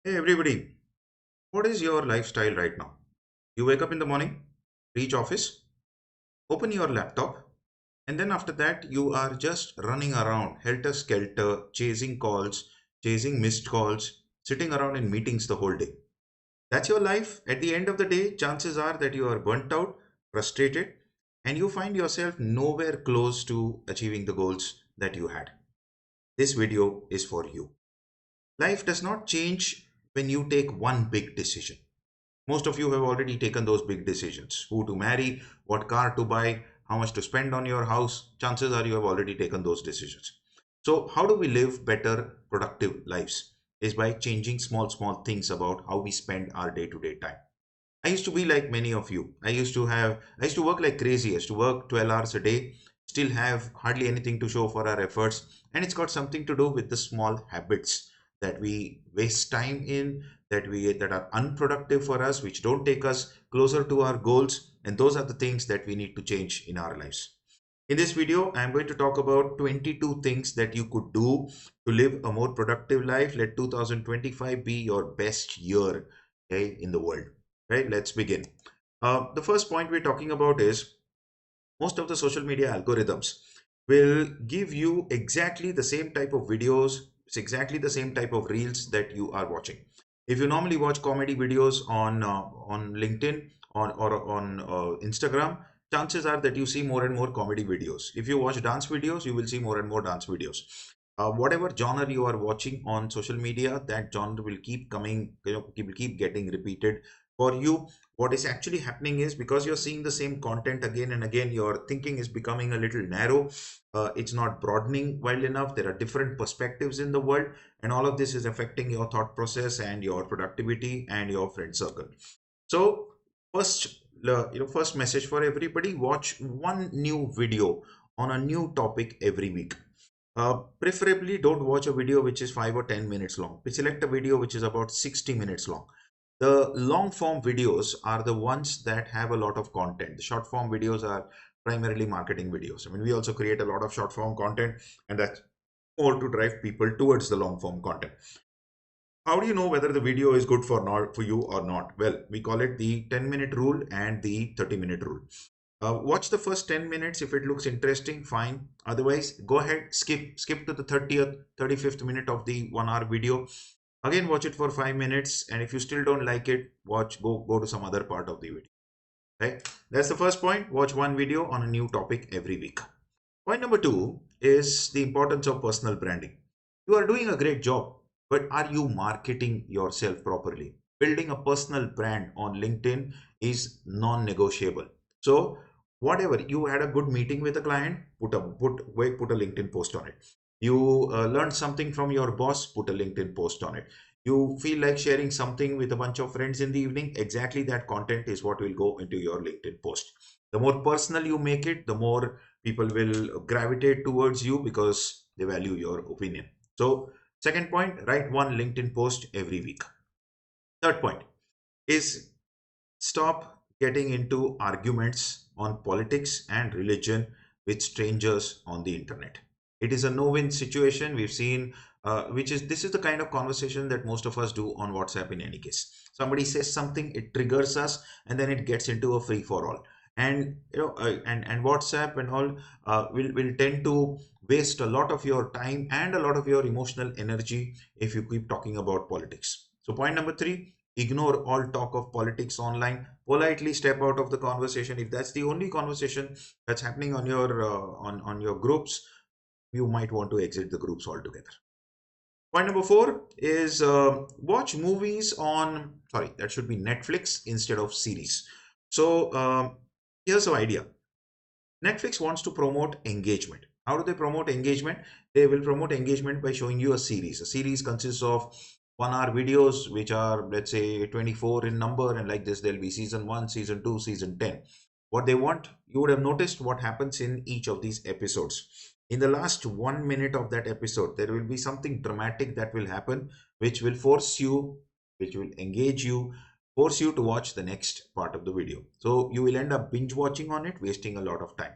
Hey everybody, what is your lifestyle right now? You wake up in the morning, reach office, open your laptop, and then after that you are just running around helter skelter, chasing calls, chasing missed calls, sitting around in meetings the whole day. That's your life. At the end of the day, chances are that you are burnt out, frustrated, and you find yourself nowhere close to achieving the goals that you had. This video is for you. Life does not change when you take one big decision. Most of you have already taken those big decisions: who to marry, what car to buy, how much to spend on your house. Chances are you have already taken those decisions. So, how do we live better, productive lives? Is by changing small things about how we spend our day to day time. I used to be like many of you. I used to work like crazy. I used to work 12 hours a day, still have hardly anything to show for our efforts. And it's got something to do with the small habits that we waste time in, that are unproductive for us, which don't take us closer to our goals. And those are the things that we need to change in our lives. In this video, I'm going to talk about 22 things that you could do to live a more productive life. Let 2025 be your best year, okay, in the world. Right? Let's begin. The first point we're talking about is most of the social media algorithms will give you exactly the same type of videos, it's exactly the same type of reels that you are watching. If you normally watch comedy videos on LinkedIn or on Instagram, chances are that you see more and more comedy videos. If you watch dance videos, you will see more and more dance videos. Whatever genre you are watching on social media, that genre will keep coming, will keep getting repeated for you. What is actually happening is, because you're seeing the same content again and again, your thinking is becoming a little narrow. It's not broadening well enough. There are different perspectives in the world, and all of this is affecting your thought process and your productivity and your friend circle. So first, first message for everybody: watch one new video on a new topic every week. Preferably don't watch a video which is 5 or 10 minutes long. Select a video which is about 60 minutes long. The long form videos are the ones that have a lot of content. The short form videos are primarily marketing videos. I mean, we also create a lot of short form content, and that's more to drive people towards the long form content. How do you know whether the video is good for you or not? Well, we call it the 10-minute rule and the 30-minute rule. Watch the first 10 minutes. If it looks interesting, fine. Otherwise, go ahead, skip to the 30th, 35th minute of the 1 hour video. Again, watch it for 5 minutes. And if you still don't like it, go to some other part of the video. Right? That's the first point. Watch one video on a new topic every week. Point number two is the importance of personal branding. You are doing a great job, but are you marketing yourself properly? Building a personal brand on LinkedIn is non-negotiable. So, whatever you had a good meeting with a client, put a LinkedIn post on it. You learned something from your boss, put a LinkedIn post on it. You feel like sharing something with a bunch of friends in the evening, exactly that content is what will go into your LinkedIn post. The more personal you make it, the more people will gravitate towards you because they value your opinion. So, second point, write one LinkedIn post every week. Third point is, stop getting into arguments on politics and religion with strangers on the internet. It is a no-win situation. We've seen, which is this is the kind of conversation that most of us do on WhatsApp in any case. Somebody says something, it triggers us, and then it gets into a free-for-all. And and WhatsApp and all will tend to waste a lot of your time and a lot of your emotional energy if you keep talking about politics. So point number three: ignore all talk of politics online. Politely step out of the conversation. If that's the only conversation that's happening on your on your groups, you might want to exit the groups altogether. Point number four is, watch movies on, sorry, that should be Netflix instead of series. So here's the idea. Netflix wants to promote engagement. How do they promote engagement? They will promote engagement by showing you a series. A series consists of 1 hour videos, which are, let's say, 24 in number, and like this, there'll be season 1, season 2, season 10. What they want, you would have noticed what happens in each of these episodes. In the last 1 minute of that episode, there will be something dramatic that will happen, which will force you, which will engage you, force you to watch the next part of the video. So you will end up binge watching on it, wasting a lot of time.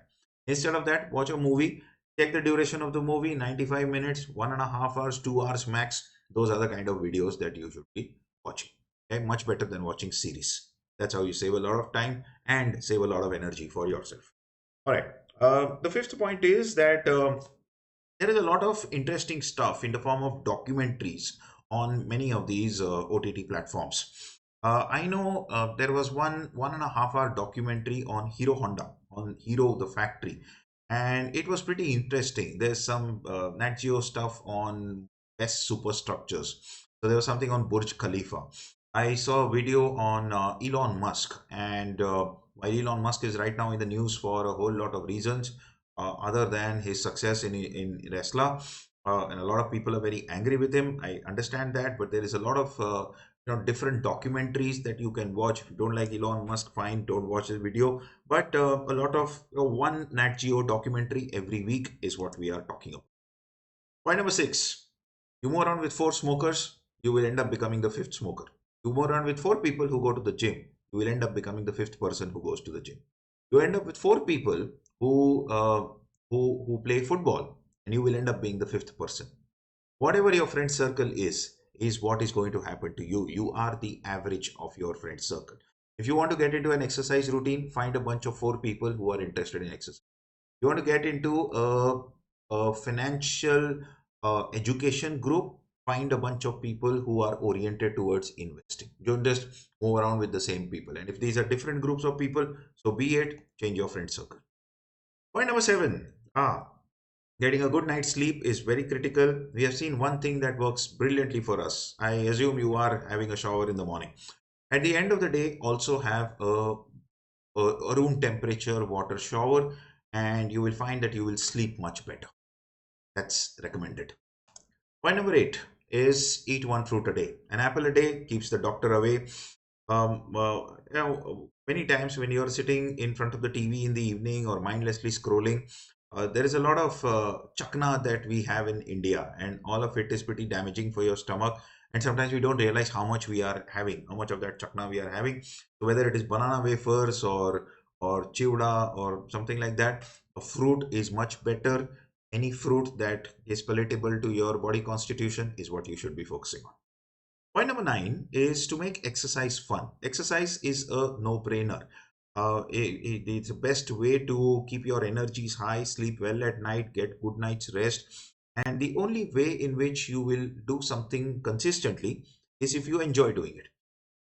Instead of that, watch a movie. Take the duration of the movie, 95 minutes, 1.5 hours, 2 hours max. Those are the kind of videos that you should be watching. Okay, much better than watching series. That's how you save a lot of time and save a lot of energy for yourself. All right. The fifth point is that there is a lot of interesting stuff in the form of documentaries on many of these OTT platforms. I know there was one and a half hour documentary on Hero Honda, on Hero the factory, and it was pretty interesting. There's some Nat Geo stuff on best superstructures. So there was something on Burj Khalifa. I saw a video on Elon Musk, and while Elon Musk is right now in the news for a whole lot of reasons, other than his success in Tesla. And a lot of people are very angry with him. I understand that, but there is a lot of different documentaries that you can watch. If you don't like Elon Musk, fine, don't watch his video. But a lot of one Nat Geo documentary every week is what we are talking about. Point number six: you move around with four smokers, you will end up becoming the fifth smoker. You move around with four people who go to the gym, you will end up becoming the fifth person who goes to the gym. You end up with four people who who play football, and you will end up being the fifth person. Whatever your friend circle is what is going to happen to you. You are the average of your friend circle. If you want to get into an exercise routine, find a bunch of four people who are interested in exercise. You want to get into a financial education group, find a bunch of people who are oriented towards investing. Don't just move around with the same people. And if these are different groups of people, so be it, change your friend circle. Point number seven. Getting a good night's sleep is very critical. We have seen one thing that works brilliantly for us. I assume you are having a shower in the morning. At the end of the day, also have a room temperature water shower, and you will find that you will sleep much better. That's recommended. Point number eight is eat one fruit a day. An apple a day keeps the doctor away. Many times when you're sitting in front of the TV in the evening or mindlessly scrolling, there is a lot of chakna that we have in India, and all of it is pretty damaging for your stomach. And sometimes we don't realize how much we are having, how much of that chakna we are having. So whether it is banana wafers or chivda or something like that, a fruit is much better. Any fruit that is palatable to your body constitution is what you should be focusing on. Point number nine is to make exercise fun. Exercise is a no-brainer. It's the best way to keep your energies high, sleep well at night, get good night's rest. And the only way in which you will do something consistently is if you enjoy doing it.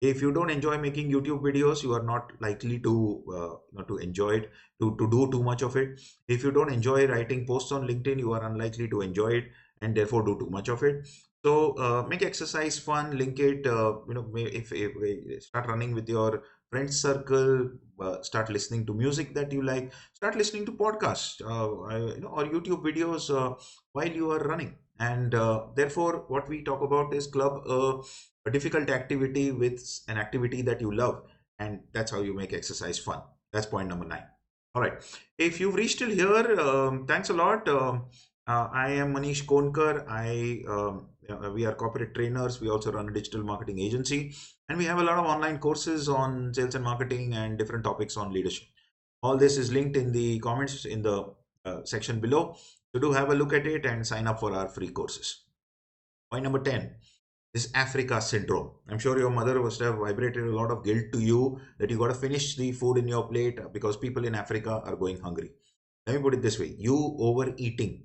If you don't enjoy making YouTube videos, you are not likely to to enjoy it, to do too much of it. If you don't enjoy writing posts on LinkedIn, you are unlikely to enjoy it and therefore do too much of it. So make exercise fun, link it. If start running with your friends circle, start listening to music that you like, start listening to podcasts, or YouTube videos while you are running. And therefore, what we talk about is club a difficult activity with an activity that you love, and that's how you make exercise fun. That's point number nine. All right, if you've reached till here, thanks a lot. I am Maneesh Konkar. We are corporate trainers. We also run a digital marketing agency, and we have a lot of online courses on sales and marketing and different topics on leadership. All this is linked in the comments in the section below, so do have a look at it and sign up for our free courses. Point number 10, this Africa syndrome. I'm sure your mother must have vibrated a lot of guilt to you that you got to finish the food in your plate because people in Africa are going hungry. Let me put it this way: you overeating,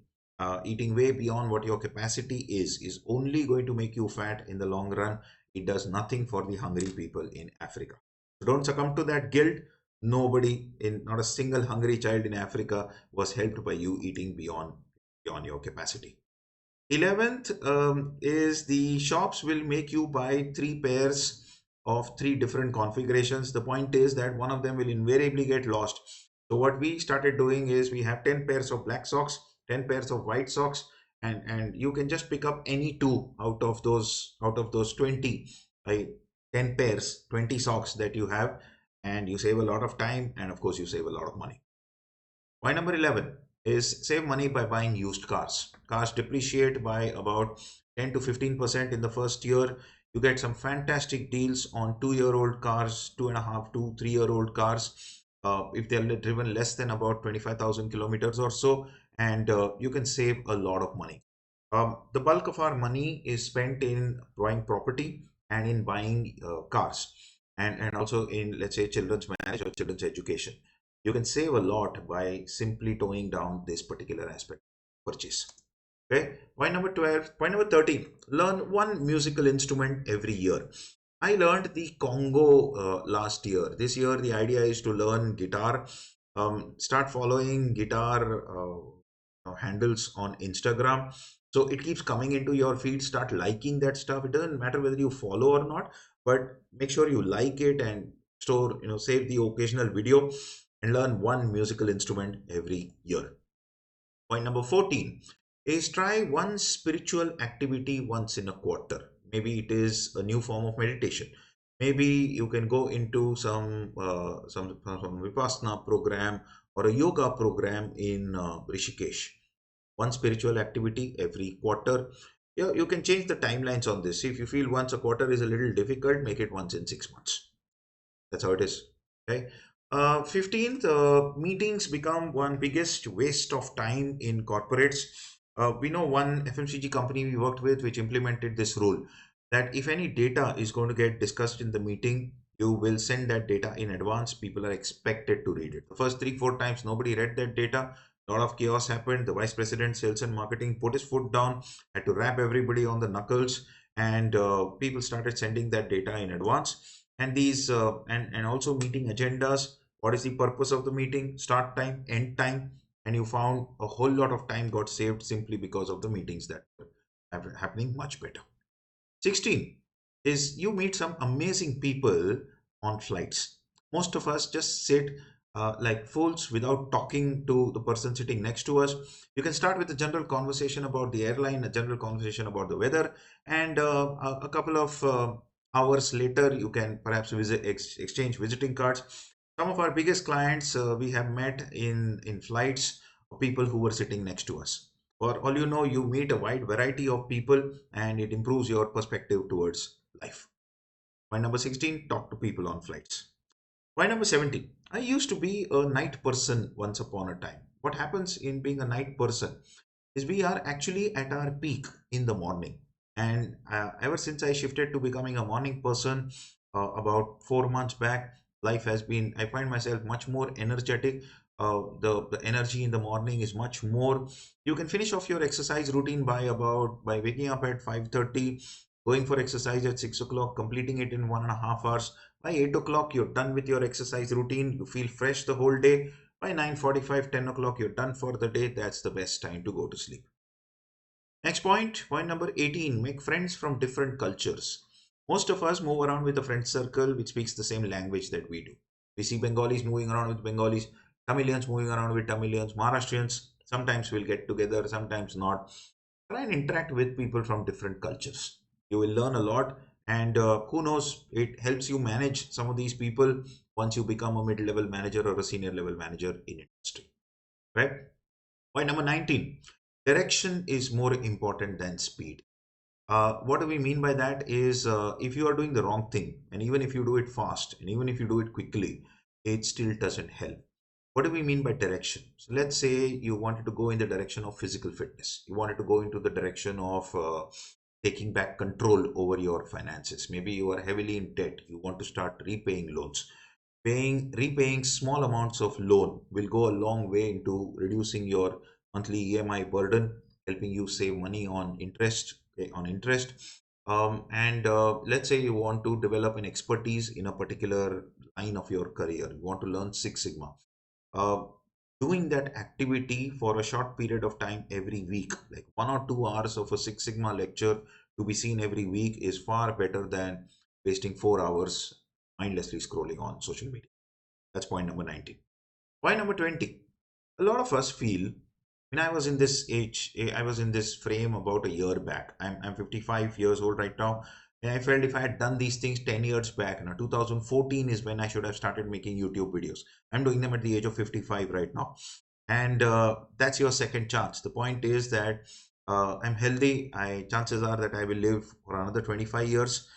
eating way beyond what your capacity is only going to make you fat in the long run. It does nothing for the hungry people in Africa. So don't succumb to that guilt. Nobody, not a single hungry child in Africa was helped by you eating beyond your capacity. 11th is the shops will make you buy three pairs of three different configurations. The point is that one of them will invariably get lost. So what we started doing is we have 10 pairs of black socks, 10 pairs of white socks, and you can just pick up any two out of those 20, right? 10 pairs, 20 socks that you have, and you save a lot of time, and of course you save a lot of money. Point number 11 is save money by buying used cars. Cars depreciate by about 10 to 15% in the first year. You get some fantastic deals on 2-year-old cars, 2.5 to 3-year-old cars, if they're driven less than about 25,000 kilometers or so, and you can save a lot of money. The bulk of our money is spent in buying property and in buying cars, and also in, let's say, children's marriage or children's education. You can save a lot by simply toning down this particular aspect purchase. Okay. Point number 12. Point number 13. Learn one musical instrument every year. I learned the Congo last year. This year, the idea is to learn guitar. Start following guitar handles on Instagram. So it keeps coming into your feed. Start liking that stuff. It doesn't matter whether you follow or not, but make sure you like it and store, save the occasional video and learn one musical instrument every year. Point number 14 is try one spiritual activity once in a quarter. Maybe it is a new form of meditation. Maybe you can go into some Vipassana program or a yoga program in Rishikesh. One spiritual activity every quarter. Yeah, you can change the timelines on this. If you feel once a quarter is a little difficult, make it once in 6 months. That's how it is. Okay. 15th, meetings become one biggest waste of time in corporates. We know one FMCG company we worked with which implemented this rule that if any data is going to get discussed in the meeting, you will send that data in advance. People are expected to read it. The first 3, 4 times, nobody read that data. A lot of chaos happened. The vice president, sales and marketing, put his foot down, had to rap everybody on the knuckles, and people started sending that data in advance. And these and also meeting agendas. What is the purpose of the meeting? Start time, end time, and you found a whole lot of time got saved simply because of the meetings that were happening much better. 16 is you meet some amazing people on flights. Most of us just sit like fools without talking to the person sitting next to us. You can start with a general conversation about the airline, a general conversation about the weather, and a couple of hours later, you can perhaps exchange visiting cards. Some of our biggest clients we have met in flights, people who were sitting next to us. For all you know, you meet a wide variety of people and it improves your perspective towards life. Point number 16, talk to people on flights. Point number 17, I used to be a night person once upon a time. What happens in being a night person is we are actually at our peak in the morning. And ever since I shifted to becoming a morning person about 4 months back, life has been, I find myself much more energetic. The energy in the morning is much more. You can finish off your exercise routine by waking up at 5:30, going for exercise at 6 o'clock, completing it in 1.5 hours. By 8 o'clock, you're done with your exercise routine. You feel fresh the whole day. By 9:45, 10 o'clock, you're done for the day. That's the best time to go to sleep. Next point number 18, make friends from different cultures. Most of us move around with a friend circle which speaks the same language that we do. We see Bengalis moving around with Bengalis, Tamilians moving around with Tamilians, Maharashtrians. Sometimes we'll get together, sometimes not. Try and interact with people from different cultures. You will learn a lot, and who knows, it helps you manage some of these people once you become a mid-level manager or a senior level manager in industry. Right? Point number 19, direction is more important than speed. What do we mean by that is if you are doing the wrong thing, and even if you do it fast, and even if you do it quickly, it still doesn't help. What do we mean by direction? So let's say you wanted to go in the direction of physical fitness. You wanted to go into the direction of taking back control over your finances. Maybe you are heavily in debt. You want to start repaying loans. Repaying small amounts of loan will go a long way into reducing your monthly EMI burden, helping you save money on interest. And let's say you want to develop an expertise in a particular line of your career. You want to learn Six Sigma. uh, Doing that activity for a short period of time every week, like 1 or 2 hours of a Six Sigma lecture to be seen every week, is far better than wasting 4 hours mindlessly scrolling on social media. That's point number 19. Point number 20. A lot of us feel, when I was in this age, I was in this frame about a year back. I'm 55 years old right now. And I felt if I had done these things 10 years back, 2014 is when I should have started making YouTube videos. I'm doing them at the age of 55 right now. And that's your second chance. The point is that I'm healthy. Chances are that I will live for another 25 years.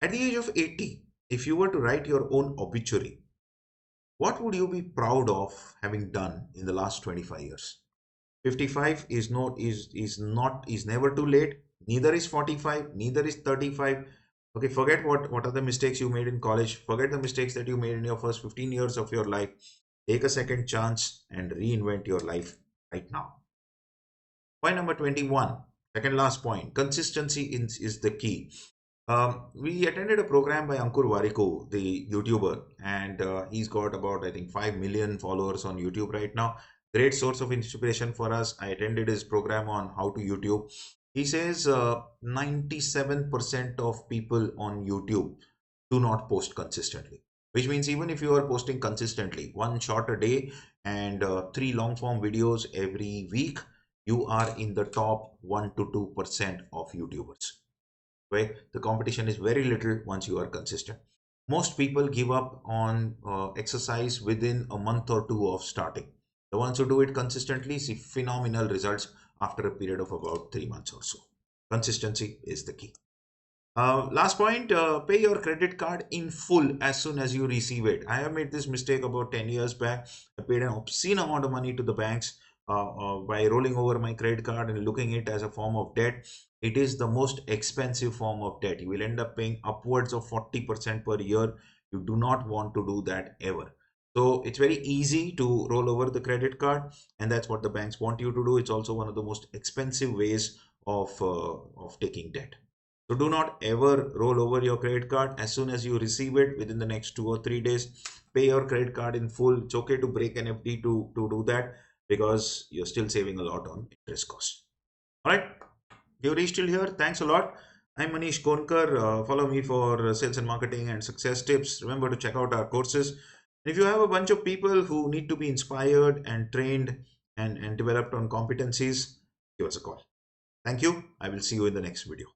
At the age of 80, if you were to write your own obituary, what would you be proud of having done in the last 25 years? 55 is never too late. Neither is 45, neither is 35. Okay, forget what are the mistakes you made in college. Forget the mistakes that you made in your first 15 years of your life. Take a second chance and reinvent your life right now. Point number 21, second last point, consistency is the key. We attended a program by Ankur Wariko, the YouTuber, and he's got about, I think, 5 million followers on YouTube right now. Great source of inspiration for us. I attended his program on how to YouTube. He says 97% of people on YouTube do not post consistently, which means even if you are posting consistently, one shot a day and three long form videos every week, you are in the top 1 to 2% of YouTubers. Right? The competition is very little once you are consistent. Most people give up on exercise within a month or two of starting. The ones who do it consistently see phenomenal results after a period of about 3 months or so. Consistency is the key. Last point, pay your credit card in full as soon as you receive it. I have made this mistake about 10 years back. I paid an obscene amount of money to the banks by rolling over my credit card and looking it as a form of debt. It is the most expensive form of debt. You will end up paying upwards of 40% per year. You do not want to do that ever. So it's very easy to roll over the credit card, and that's what the banks want you to do. It's also one of the most expensive ways of taking debt. So do not ever roll over your credit card. As soon as you receive it within the next 2 or 3 days, pay your credit card in full. It's okay to break an FD to do that because you're still saving a lot on interest costs. All right. If you reached till here, thanks a lot. I'm Maneesh Konkar. Follow me for sales and marketing and success tips. Remember to check out our courses. If you have a bunch of people who need to be inspired and trained and developed on competencies, give us a call. Thank you. I will see you in the next video.